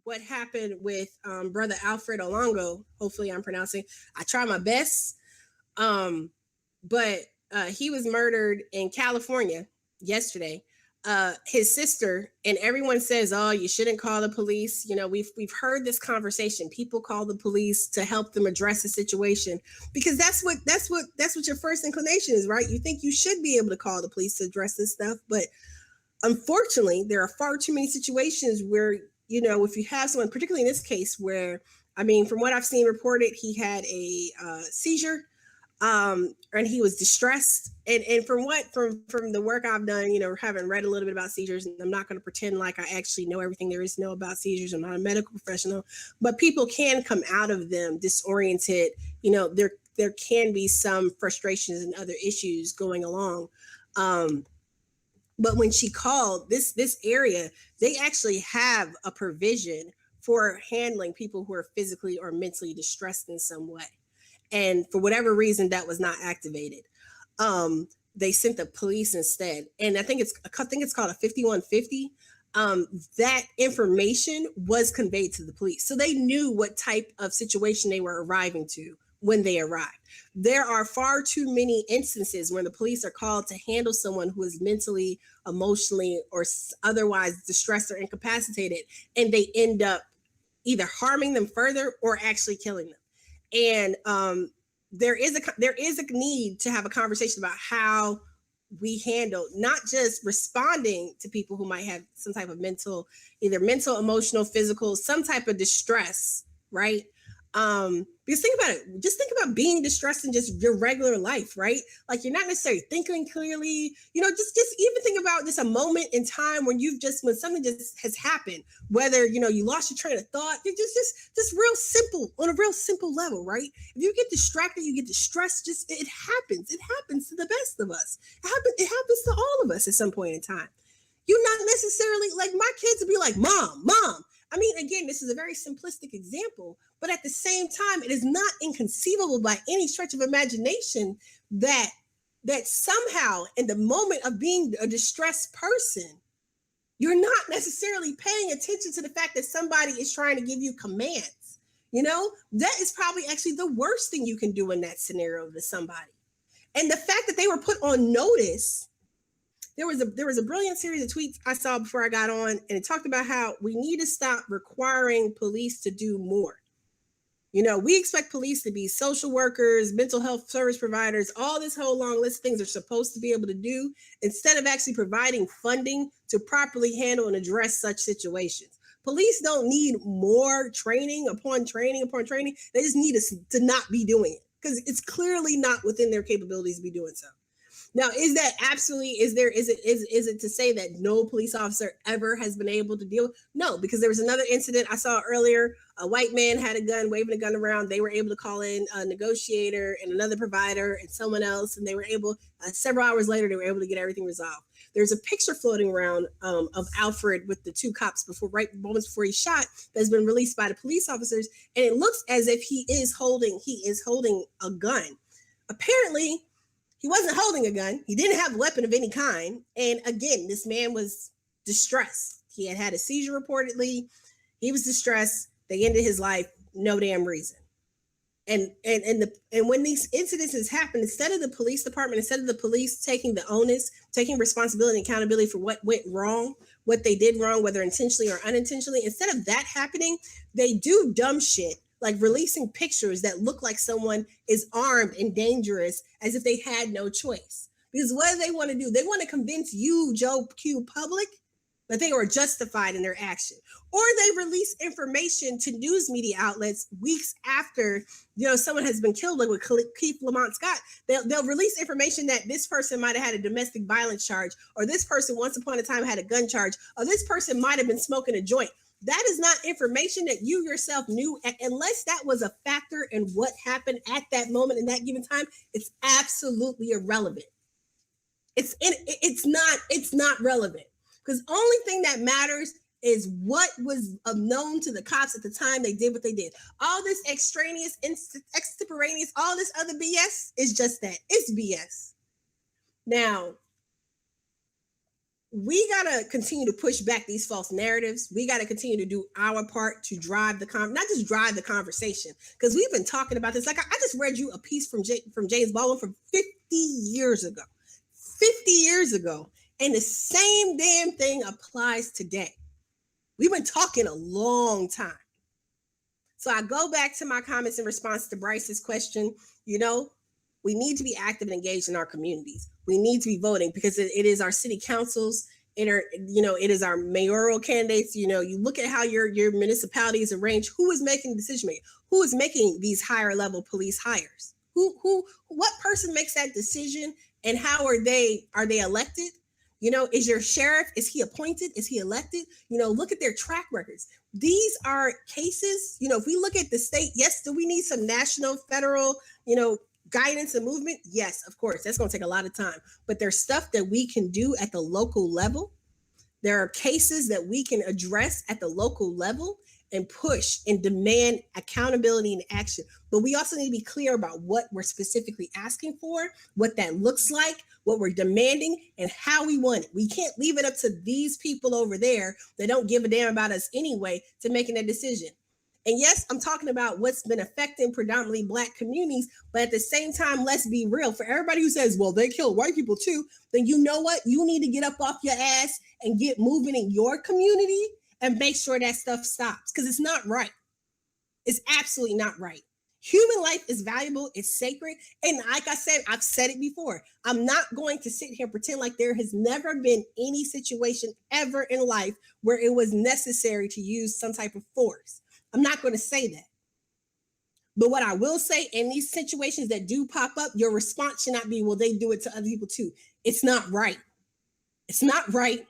what happened with brother Alfred Olango. Hopefully I'm pronouncing. I try my best. But he was murdered in California yesterday. His sister and everyone says, "Oh, you shouldn't call the police." You know, we've heard this conversation. People call the police to help them address the situation because that's what your first inclination is, right? You think you should be able to call the police to address this stuff, but unfortunately, there are far too many situations where, you know, if you have someone, particularly in this case, where, I mean, from what I've seen reported, he had a seizure, and he was distressed. And from the work I've done, you know, having read a little bit about seizures, and I'm not going to pretend like I actually know everything there is to know about seizures. I'm not a medical professional, but people can come out of them disoriented. You know, there can be some frustrations and other issues going along. But when she called this area, they actually have a provision for handling people who are physically or mentally distressed in some way. And for whatever reason, that was not activated. They sent the police instead. And I think it's called a 5150. That information was conveyed to the police. So they knew what type of situation they were arriving to when they arrived. There are far too many instances when the police are called to handle someone who is mentally, emotionally, or otherwise distressed or incapacitated, and they end up either harming them further or actually killing them. And there is a need to have a conversation about how we handle not just responding to people who might have some type of mental, emotional, physical, some type of distress, right? Because think about it, just think about being distressed in just your regular life, right? Like you're not necessarily thinking clearly, you know, just even think about just a moment in time when when something just has happened, whether, you know, you lost your train of thought, just real simple, on a real simple level, right? If you get distracted, you get distressed, it happens to the best of us. It happens to all of us at some point in time. You're not necessarily, like, my kids would be like, mom. I mean, again, this is a very simplistic example, but at the same time, it is not inconceivable by any stretch of imagination that somehow in the moment of being a distressed person, you're not necessarily paying attention to the fact that somebody is trying to give you commands. You know, that is probably actually the worst thing you can do in that scenario to somebody. And the fact that they were put on notice, there was a brilliant series of tweets I saw before I got on, and it talked about how we need to stop requiring police to do more. You know, we expect police to be social workers, mental health service providers, all this whole long list of things they're supposed to be able to do, instead of actually providing funding to properly handle and address such situations. Police don't need more training upon training upon training. They just need to not be doing it, because it's clearly not within their capabilities to be doing so. Now, is it to say that no police officer ever has been able to deal? No, because there was another incident I saw earlier. A white man had a gun, waving a gun around. They were able to call in a negotiator and another provider and someone else, and they were able, several hours later, they were able to get everything resolved. There's a picture floating around of Alfred with the two cops moments before he's shot, that's been released by the police officers, and it looks as if he is holding a gun. Apparently, he wasn't holding a gun. He didn't have a weapon of any kind. And again, this man was distressed. He had a seizure reportedly. He was distressed. They ended his life, no damn reason. And when these incidences happen, instead of the police department, instead of the police taking the onus, taking responsibility and accountability for what went wrong, what they did wrong, whether intentionally or unintentionally, instead of that happening, they do dumb shit, like releasing pictures that look like someone is armed and dangerous, as if they had no choice. Because what do they want to do? They want to convince you, Joe Q public, that they were justified in their action. Or they release information to news media outlets weeks after, you know, someone has been killed, like with Keith Lamont Scott. They'll release information that this person might have had a domestic violence charge, or this person once upon a time had a gun charge, or this person might have been smoking a joint. That is not information that you yourself knew, unless that was a factor in what happened at that moment in that given time. It's absolutely irrelevant. It's not relevant, because only thing that matters is what was known to the cops at the time they did what they did. All this extraneous, extemporaneous, all this other BS is just that. It's BS. Now, we got to continue to push back these false narratives. We got to continue to do our part to drive not just drive the conversation, because we've been talking about this. Like I just read you a piece from James Baldwin from 50 years ago. 50 years ago. And the same damn thing applies today. We've been talking a long time. So I go back to my comments in response to Bryce's question. You know, we need to be active and engaged in our communities. We need to be voting because it is our city councils. It is our mayoral candidates. You know, you look at how your municipality is arranged. Who is making the decision making? Who is making these higher level police hires? What person makes that decision, and how are they elected? You know, is your sheriff, is he appointed? Is he elected? You know, look at their track records. These are cases, you know, if we look at the state, yes, do we need some national, federal, you know, guidance and movement? Yes, of course. That's going to take a lot of time. But there's stuff that we can do at the local level. There are cases that we can address at the local level and push and demand accountability and action. But we also need to be clear about what we're specifically asking for, what that looks like, what we're demanding, and how we want it. We can't leave it up to these people over there that don't give a damn about us anyway to making a decision. And yes, I'm talking about what's been affecting predominantly Black communities, but at the same time, let's be real. For everybody who says, well, they kill white people too, then you know what? You need to get up off your ass and get moving in your community and make sure that stuff stops, because it's not right. It's absolutely not right. Human life is valuable, it's sacred. And like I said, I've said it before, I'm not going to sit here and pretend like there has never been any situation ever in life where it was necessary to use some type of force. I'm not going to say that. But what I will say, in these situations that do pop up, your response should not be, well, they do it to other people too. It's not right. It's not right.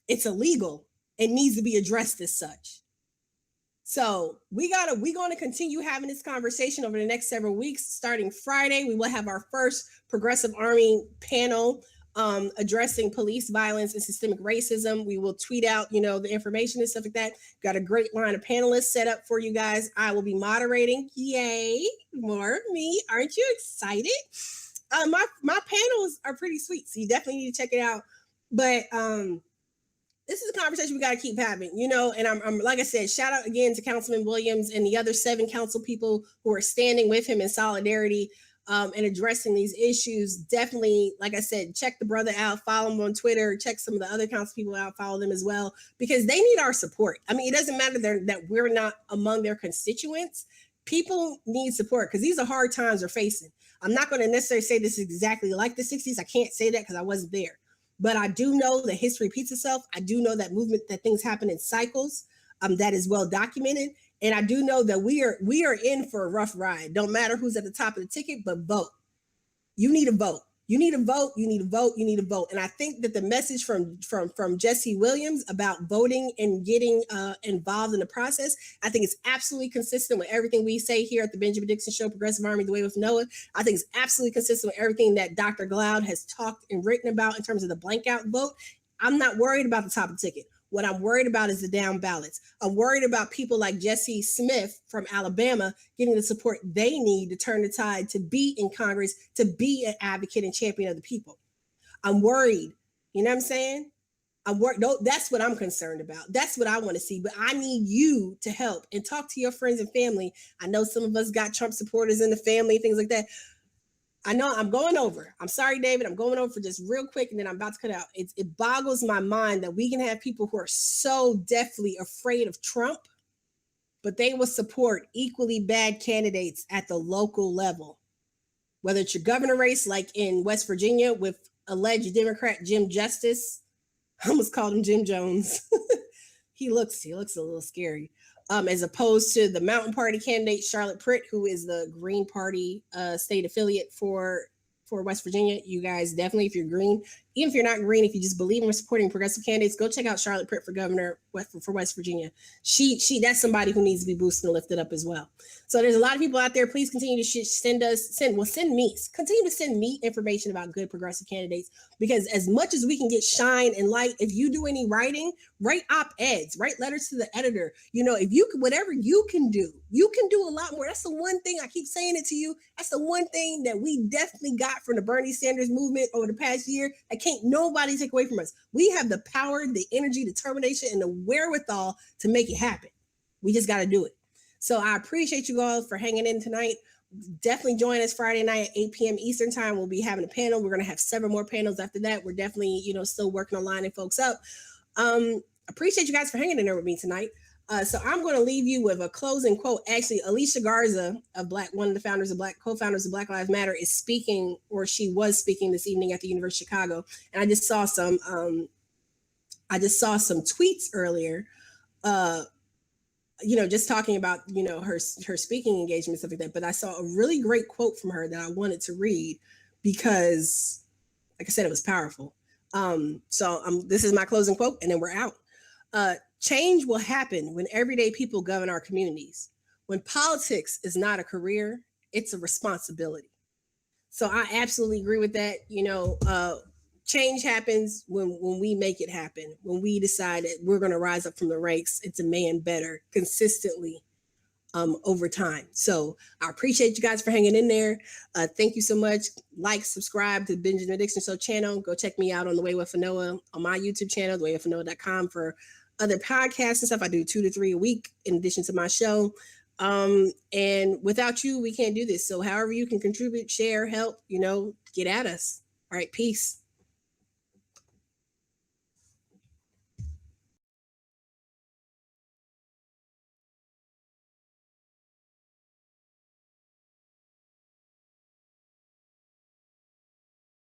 It's illegal. It needs to be addressed as such. So we're going to continue having this conversation over the next several weeks. Starting Friday, we will have our first Progressive Army panel addressing police violence and systemic racism. We will tweet out, you know, the information and stuff like that. Got a great line of panelists set up for you guys. I will be moderating. Yay, more of me. Aren't you excited? My panels are pretty sweet, so you definitely need to check it out. But this is a conversation we got to keep having, you know, and I'm like I said, shout out again to Councilman Williams and the other 7 council people who are standing with him in solidarity and addressing these issues. Definitely, like I said, check the brother out, follow him on Twitter, check some of the other council people out, follow them as well, because they need our support. I mean, it doesn't matter that we're not among their constituents. People need support because these are hard times we're facing. I'm not going to necessarily say this is exactly like the 60s. I can't say that because I wasn't there. But I do know that history repeats itself. I do know that things happen in cycles. That is well documented. And I do know that we are in for a rough ride. Don't matter who's at the top of the ticket, but vote. You need to vote. You need to vote. You need to vote. You need to vote. And I think that the message from Jesse Williams about voting and getting involved in the process, I think it's absolutely consistent with everything we say here at the Benjamin Dixon Show, Progressive Army, The Way with Noah. I think it's absolutely consistent with everything that Dr. Glaude has talked and written about in terms of the blank out vote. I'm not worried about the top of the ticket. What I'm worried about is the down ballots. I'm worried about people like Jesse Smith from Alabama getting the support they need to turn the tide, to be in Congress, to be an advocate and champion of the people. I'm worried. You know what I'm saying? I'm worried. No, that's what I'm concerned about. That's what I want to see. But I need you to help and talk to your friends and family. I know some of us got Trump supporters in the family, things like that. I know I'm going over. I'm sorry, David. I'm going over for just real quick, and then I'm about to cut out. It boggles my mind that we can have people who are so deathly afraid of Trump, but they will support equally bad candidates at the local level. Whether it's your governor race, like in West Virginia with alleged Democrat Jim Justice. I almost called him Jim Jones. He looks a little scary. As opposed to the Mountain Party candidate, Charlotte Pritt, who is the Green Party state affiliate for West Virginia. You guys definitely, if you're green, even if you're not green, if you just believe in supporting progressive candidates, go check out Charlotte Pritt for governor for West Virginia. She that's somebody who needs to be boosted and lifted up as well. So there's a lot of people out there. Please continue to send me information about good progressive candidates, because as much as we can get shine and light, if you do any writing, write op-eds, write letters to the editor. You know, if you can, whatever you can do a lot more. That's the one thing I keep saying it to you. That's the one thing that we definitely got from the Bernie Sanders movement over the past year that can't nobody take away from us. We have the power, the energy, determination, and the wherewithal to make it happen. We just got to do it. So I appreciate you all for hanging in tonight. Definitely join us Friday night at 8 p.m. Eastern time. We'll be having a panel. We're going to have several more panels after that. We're definitely, still working on lining folks up. Appreciate you guys for hanging in there with me tonight. So I'm going to leave you with a closing quote. Actually, Alicia Garza, one of the founders of co-founders of Black Lives Matter, is speaking, or she was speaking this evening at the University of Chicago. And I just saw some tweets earlier, just talking about, her speaking engagement, stuff like that. But I saw a really great quote from her that I wanted to read because, like I said, it was powerful. This is my closing quote, and then we're out. Change will happen when everyday people govern our communities. When politics is not a career, it's a responsibility. So I absolutely agree with that. Change happens when we make it happen, when we decide that we're going to rise up from the ranks and demand better consistently over time. So I appreciate you guys for hanging in there. Thank you so much. Like, subscribe to the Benjamin Dixon Show channel. Go check me out on The Way with Anoa on my YouTube channel, thewayofanoa.com, for other podcasts and stuff. I do 2 to 3 a week in addition to my show. And without you, we can't do this. So however you can contribute, share, help, get at us. All right. Peace.